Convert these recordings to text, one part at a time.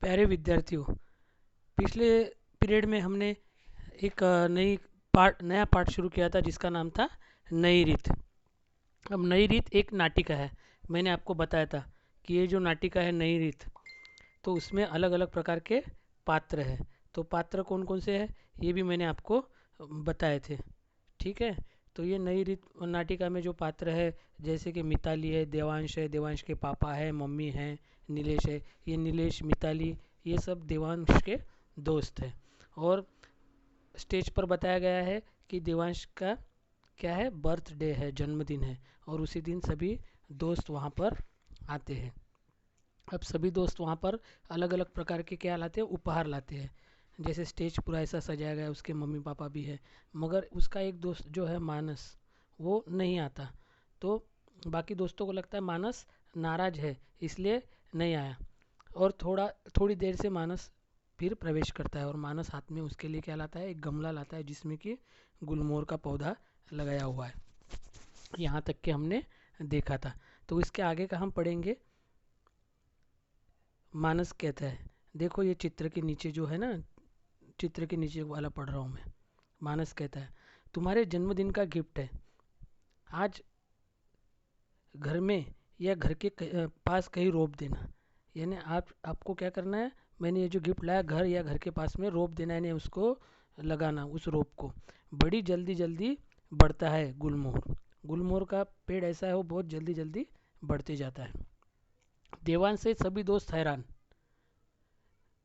प्यारे विद्यार्थियों, पिछले पीरियड में हमने एक नया पाठ शुरू किया था जिसका नाम था नई रीत। अब नई रीत एक नाटिका है। मैंने आपको बताया था कि ये जो नाटिका है नई रीत, तो उसमें अलग अलग प्रकार के पात्र हैं। तो पात्र कौन कौन से हैं ये भी मैंने आपको बताए थे। ठीक है। तो ये नई रीत नाटिका में जो पात्र है, जैसे कि मिताली है, देवांश के पापा है, मम्मी है, नीलेश है। ये नीलेश, मिताली, ये सब देवांश के दोस्त हैं। और स्टेज पर बताया गया है कि देवांश का क्या है, बर्थडे है, जन्मदिन है। और उसी दिन सभी दोस्त वहाँ पर आते हैं। अब सभी दोस्त वहाँ पर अलग अलग प्रकार के क्या लाते हैं, उपहार लाते हैं। जैसे स्टेज पूरा ऐसा सजाया गया है, उसके मम्मी पापा भी है, मगर उसका एक दोस्त जो है मानस, वो नहीं आता। तो बाकी दोस्तों को लगता है मानस नाराज है, इसलिए नहीं आया। और थोड़ी देर से मानस फिर प्रवेश करता है, और मानस हाथ में उसके लिए क्या लाता है, एक गमला लाता है जिसमें कि गुलमोहर का पौधा लगाया हुआ है। यहाँ तक के हमने देखा था। तो इसके आगे का हम पढ़ेंगे। मानस कहता है, देखो ये चित्र के नीचे जो है ना, चित्र के नीचे वाला पढ़ रहा हूँ मैं। मानस कहता है, तुम्हारे जन्मदिन का गिफ्ट है। आज घर में या घर के पास कहीं रोप देना। यानी आपको क्या करना है, मैंने ये जो गिफ्ट लाया, घर या घर के पास में रोप देना है, यानी उसको लगाना, उस रोप को। बड़ी जल्दी जल्दी बढ़ता है गुलमोहर। गुलमोहर का पेड़ ऐसा है, वो बहुत जल्दी जल्दी बढ़ते जाता है। देवांश से सभी दोस्त हैरान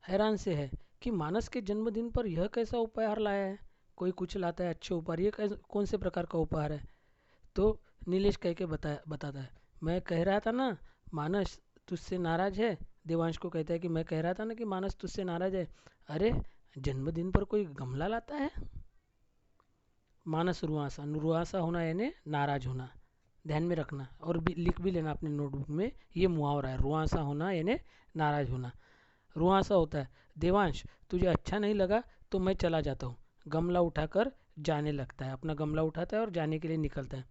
हैरान से है कि मानस के जन्मदिन पर यह कैसा उपहार लाया है। कोई कुछ लाता है अच्छे उपहार, ये कौन से प्रकार का उपहार है। तो नीलेश कह के बताता है, मैं कह रहा था ना मानस तुझसे नाराज है। देवांश को कहता है कि मैं कह रहा था ना कि मानस तुझसे नाराज है। अरे, जन्मदिन पर कोई गमला लाता है। मानस रुआंसा, रुआंसा होना यानी नाराज होना, ध्यान में रखना। और लिख भी लेना अपने नोटबुक में, ये मुहावरा है, रुआंसा होना यानी नाराज होना। रुआंसा होता है, देवांश तुझे अच्छा नहीं लगा तो मैं चला जाता हूँ। गमला उठाकर जाने लगता है, अपना गमला उठाता है और जाने के लिए निकलता है।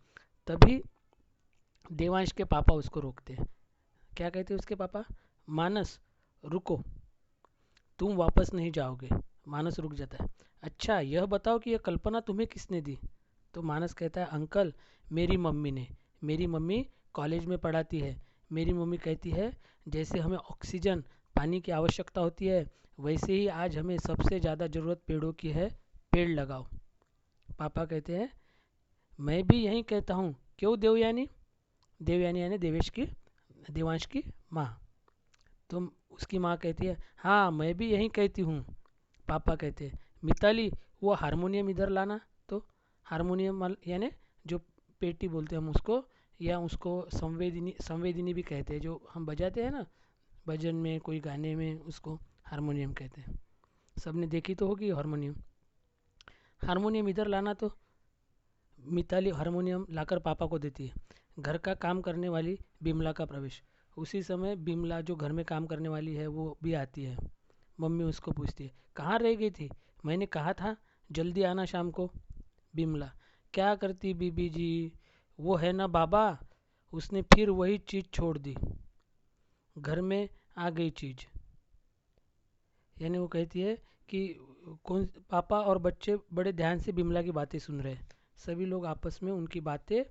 तभी देवांश के पापा उसको रोकते हैं। क्या कहते हैं उसके पापा, मानस रुको, तुम वापस नहीं जाओगे। मानस रुक जाता है। अच्छा यह बताओ कि यह कल्पना तुम्हें किसने दी। तो मानस कहता है, अंकल मेरी मम्मी ने। मेरी मम्मी कॉलेज में पढ़ाती है। मेरी मम्मी कहती है जैसे हमें ऑक्सीजन, पानी की आवश्यकता होती है, वैसे ही आज हमें सबसे ज़्यादा ज़रूरत पेड़ों की है। पेड़ लगाओ। पापा कहते हैं, मैं भी यही कहता हूँ, क्यों देवयानी। देवयानी यानी देवांश की माँ। तो उसकी माँ कहती है, हाँ मैं भी यही कहती हूँ। पापा कहते हैं, मिताली वो हारमोनियम इधर लाना। तो हारमोनियम यानी जो पेटी बोलते हैं हम उसको, या उसको संवेदिनी भी कहते हैं, जो हम बजाते हैं ना भजन में, कोई गाने में, उसको हारमोनियम कहते हैं। सबने देखी तो होगी हारमोनियम। हारमोनियम इधर लाना। तो मिताली हारमोनियम लाकर पापा को देती है। घर का काम करने वाली बिमला का प्रवेश। उसी समय बिमला जो घर में काम करने वाली है वो भी आती है। मम्मी उसको पूछती है, कहाँ रह गई थी, मैंने कहा था जल्दी आना शाम को। बिमला, क्या करती बीबी जी, वो है ना बाबा, उसने फिर वही चीज़ छोड़ दी। घर में आ गई चीज़। यानी वो कहती है कि कौन, पापा और बच्चे बड़े ध्यान से बिमला की बातें सुन रहे हैं। सभी लोग आपस में उनकी बातें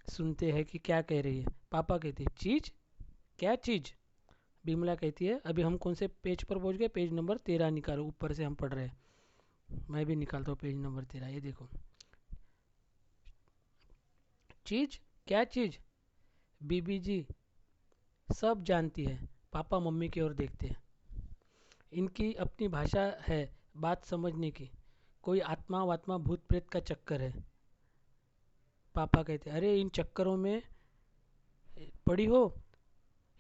सुनते हैं कि क्या कह रही है। पापा कहते हैं, चीज़, क्या चीज़। बिमला कहती है, अभी हम कौन से पेज पर पहुंच गए, पेज नंबर 13 निकालो, ऊपर से हम पढ़ रहे हैं। मैं भी निकालता हूँ पेज नंबर 13, ये देखो। चीज़, क्या चीज़, बीबी जी सब जानती है। पापा मम्मी की ओर देखते हैं। इनकी अपनी भाषा है बात समझने की। कोई आत्मा वात्मा भूत प्रेत का चक्कर है। पापा कहते, अरे इन चक्करों में पड़ी हो,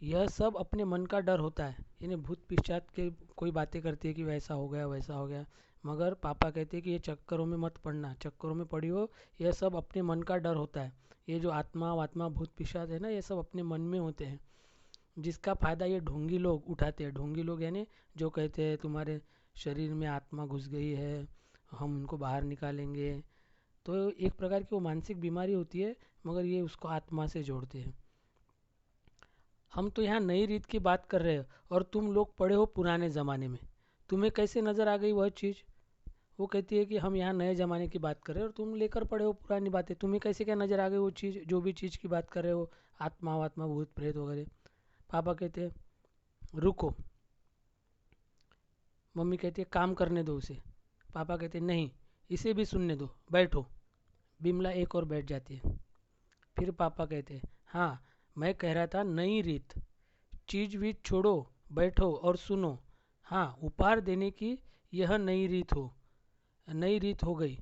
यह सब अपने मन का डर होता है। यानी भूत पिशाच के कोई बातें करती है कि वैसा हो गया वैसा हो गया। मगर पापा कहते हैं कि ये चक्करों में मत पड़ना, चक्करों में पड़ी हो, यह सब अपने मन का डर होता है। ये जो आत्मा वात्मा भूत पिशाच है ना, ये सब अपने मन में होते हैं, जिसका फ़ायदा ये ढोंगी लोग उठाते हैं। ढोंगी लोग यानी जो कहते हैं तुम्हारे शरीर में आत्मा घुस गई है, हम उनको बाहर निकालेंगे। तो एक प्रकार की वो मानसिक बीमारी होती है, मगर ये उसको आत्मा से जोड़ते हैं। हम तो यहाँ नई रीत की बात कर रहे हो और तुम लोग पढ़े हो पुराने ज़माने में। तुम्हें कैसे नज़र आ गई वह चीज़? वो कहती है कि हम यहाँ नए ज़माने की बात कर रहे हो और तुम लेकर पढ़े हो पुरानी बातें, तुम्हें कैसे क्या नज़र आ गई वो चीज़, जो भी चीज़ की बात कर रहे हो, आत्मा वात्मा भूत प्रेत वगैरह। पापा कहते हैं रुको। मम्मी कहती है काम करने दो उसे। पापा कहते हैं नहीं, इसे भी सुनने दो, बैठो। बिमला एक और बैठ जाती है। फिर पापा कहते हैं हाँ, मैं कह रहा था नई रीत, चीज वीज छोड़ो, बैठो और सुनो। हाँ, उपहार देने की यह नई रीत हो गई।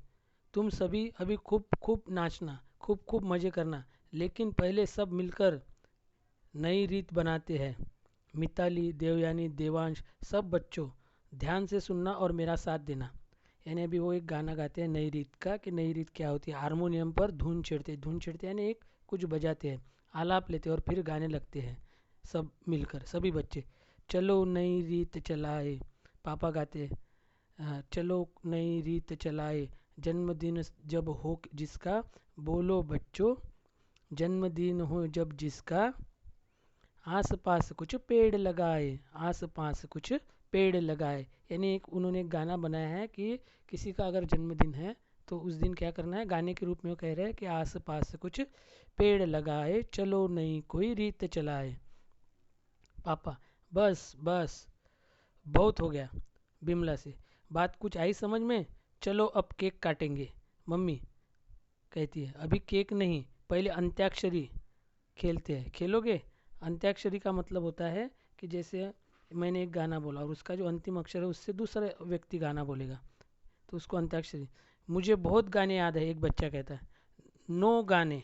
तुम सभी अभी खूब खूब नाचना, खूब खूब मजे करना, लेकिन पहले सब मिलकर नई रीत बनाते हैं। मिताली, देवयानी, देवांश, सब बच्चों ध्यान से सुनना और मेरा साथ देना। यानी अभी वो एक गाना गाते हैं नई रीत का, कि नई रीत क्या होती है। हारमोनियम पर धुन छेड़ते यानी एक कुछ बजाते हैं, आलाप लेते हैं और फिर गाने लगते हैं सब मिलकर, सभी बच्चे। चलो नई रीत चलाए, पापा गाते हैं चलो नई रीत चलाए, जन्मदिन जब हो जिसका, बोलो बच्चों, जन्मदिन हो जब जिसका, आस पास कुछ पेड़ लगाए, आस पास कुछ पेड़ लगाए। यानी एक उन्होंने एक गाना बनाया है कि किसी का अगर जन्मदिन है तो उस दिन क्या करना है, गाने के रूप में वो कह रहे हैं कि आस पास कुछ पेड़ लगाए, चलो नई कोई रीत चलाए। पापा बस बस, बहुत हो गया। बिमला से बात कुछ आई समझ में? चलो अब केक काटेंगे। मम्मी कहती है अभी केक नहीं, पहले अंत्याक्षरी खेलते हैं। खेलोगे? अंत्याक्षरी का मतलब होता है कि जैसे मैंने एक गाना बोला और उसका जो अंतिम अक्षर है उससे दूसरा व्यक्ति गाना बोलेगा, तो उसको अंत्याक्षरी। मुझे बहुत गाने याद है, एक बच्चा कहता है। नो गाने,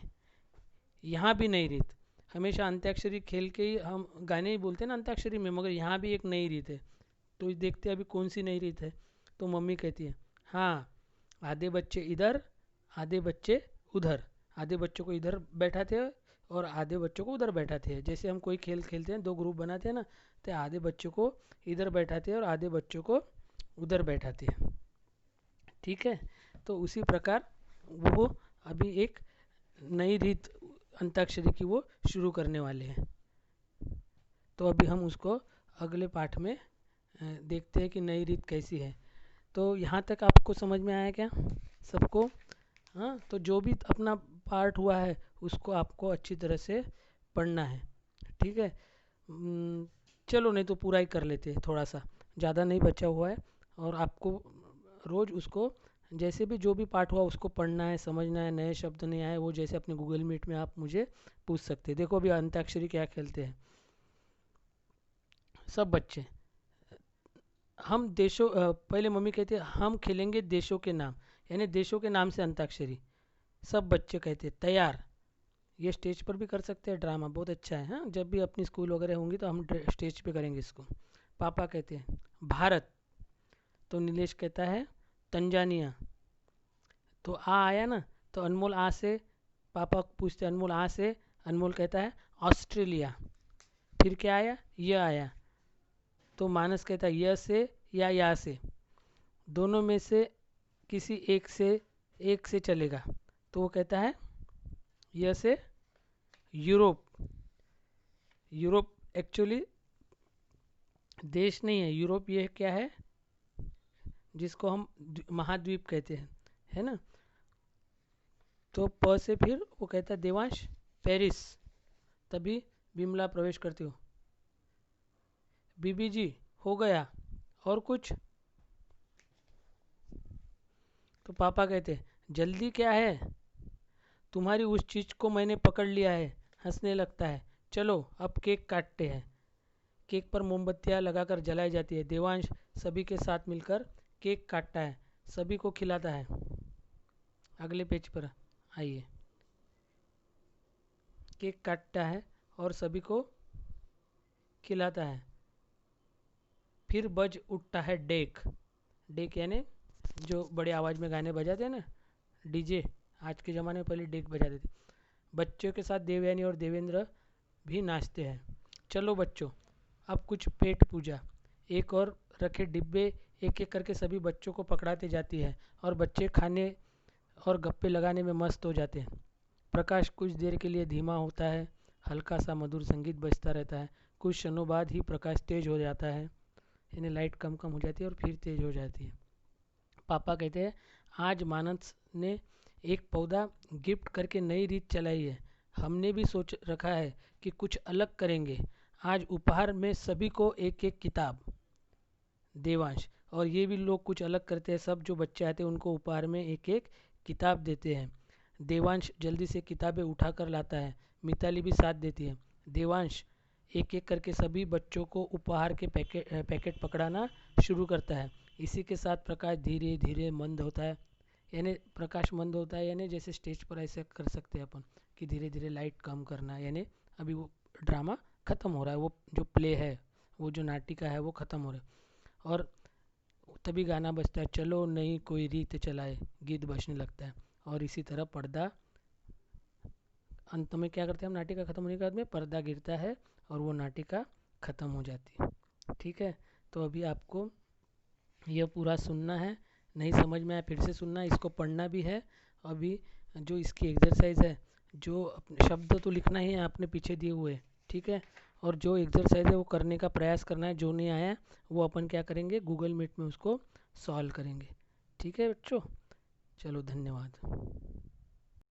यहाँ भी नई रीत। हमेशा अंत्याक्षरी खेल के ही हम गाने ही बोलते हैं ना अंत्याक्षरी में, मगर यहाँ भी एक नई रीत है। तो देखते हैं अभी कौन सी नई रीत है। तो मम्मी कहती है हाँ, आधे बच्चे इधर, आधे बच्चे उधर। आधे बच्चों को इधर बैठाते हैं और आधे बच्चों को उधर बैठाते हैं। जैसे हम कोई खेल खेलते हैं, दो ग्रुप बनाते हैं ना, तो आधे बच्चों को इधर बैठाते हैं और आधे बच्चों को उधर बैठाते हैं। ठीक है, तो उसी प्रकार वो अभी एक नई रीत अंताक्षरी की वो शुरू करने वाले हैं। तो अभी हम उसको अगले पाठ में देखते हैं कि नई रीत कैसी है। तो यहाँ तक आपको समझ में आया क्या सबको? हाँ, तो जो भी अपना पार्ट हुआ है उसको आपको अच्छी तरह से पढ़ना है। ठीक है। चलो नहीं तो पूरा ही कर लेते हैं, थोड़ा सा ज़्यादा नहीं बचा हुआ है। और आपको रोज़ उसको जैसे भी जो भी पार्ट हुआ उसको पढ़ना है, समझना है। नए शब्द नहीं आए वो जैसे अपने गूगल मीट में आप मुझे पूछ सकते हैं। देखो अभी अंताक्षरी क्या खेलते हैं सब बच्चे। हम देशों पहले मम्मी कहती है हम खेलेंगे देशों के नाम, यानी देशों के नाम से अंताक्षरी। सब बच्चे कहते हैं तैयार। ये स्टेज पर भी कर सकते हैं, ड्रामा बहुत अच्छा है। हाँ, जब भी अपनी स्कूल वगैरह होंगी तो हम स्टेज पे करेंगे इसको। पापा कहते हैं भारत, तो नीलेश कहता है तंजानिया। तो आ आया ना, तो अनमोल आ से, पापा पूछते अनमोल आ से, अनमोल कहता है ऑस्ट्रेलिया। फिर क्या आया? ये आया। तो मानस कहता है य से या से, दोनों में से किसी एक से चलेगा। तो वो कहता है य से यूरोप। यूरोप एक्चुअली देश नहीं है, यूरोप ये क्या है जिसको हम महाद्वीप कहते हैं, है ना। तो प से फिर वो कहता है देवांश पेरिस। तभी बिमला प्रवेश करती हो। बीबी जी हो गया और कुछ? तो पापा कहते जल्दी क्या है, तुम्हारी उस चीज़ को मैंने पकड़ लिया है। हंसने लगता है। चलो अब केक काटते हैं। केक पर मोमबत्तियां लगाकर जलाई जाती है। देवांश सभी के साथ मिलकर केक काटता है, सभी को खिलाता है। अगले पेज पर आइए। केक काटता है और सभी को खिलाता है। फिर बज उठता है डेक। डेक यानी जो बड़ी आवाज़ में गाने बजाते हैं ना, डीजे। आज के ज़माने में पहले डेक बजाते थे। बच्चों के साथ देवयानी और देवेंद्र भी नाचते हैं। चलो बच्चों, अब कुछ पेट पूजा। एक और रखे डिब्बे एक एक करके सभी बच्चों को पकड़ाते जाती है और बच्चे खाने और गप्पे लगाने में मस्त हो जाते हैं। प्रकाश कुछ देर के लिए धीमा होता है। हल्का सा मधुर संगीत बजता रहता है। कुछ क्षणों बाद ही प्रकाश तेज हो जाता है, यानी लाइट कम कम हो जाती है और फिर तेज हो जाती है। पापा कहते हैं आज मानस ने एक पौधा गिफ्ट करके नई रीत चलाई है। हमने भी सोच रखा है कि कुछ अलग करेंगे। आज उपहार में सभी को एक एक किताब। देवांश, और ये भी लोग कुछ अलग करते हैं, सब जो बच्चे आते हैं उनको उपहार में एक एक किताब देते हैं। देवांश जल्दी से किताबें उठा कर लाता है। मिताली भी साथ देती है। देवांश एक एक करके सभी बच्चों को उपहार के पैकेट पकड़ाना शुरू करता है। इसी के साथ प्रकाश धीरे धीरे मंद होता है, यानी प्रकाश मंद होता है, यानी जैसे स्टेज पर ऐसे कर सकते हैं अपन कि धीरे धीरे लाइट कम करना, यानी अभी वो ड्रामा ख़त्म हो रहा है, वो जो प्ले है, वो जो नाटिका है वो ख़त्म हो रहा है। और तभी गाना बजता है, चलो नई कोई रीत चलाए, गीत बजने लगता है। और इसी तरह पर्दा, अंत में क्या करते हैं हम, नाटिका ख़त्म होने के बाद में पर्दा गिरता है और वो नाटिका ख़त्म हो जाती है। ठीक है, तो अभी आपको यह पूरा सुनना है, नहीं समझ में आया फिर से सुनना, इसको पढ़ना भी है। अभी जो इसकी एक्सरसाइज है, जो शब्द तो लिखना ही है आपने पीछे दिए हुए, ठीक है। और जो एक्सरसाइज है वो करने का प्रयास करना है, जो नहीं आया वो अपन क्या करेंगे, गूगल मीट में उसको सॉल्व करेंगे। ठीक है बच्चों, चलो धन्यवाद।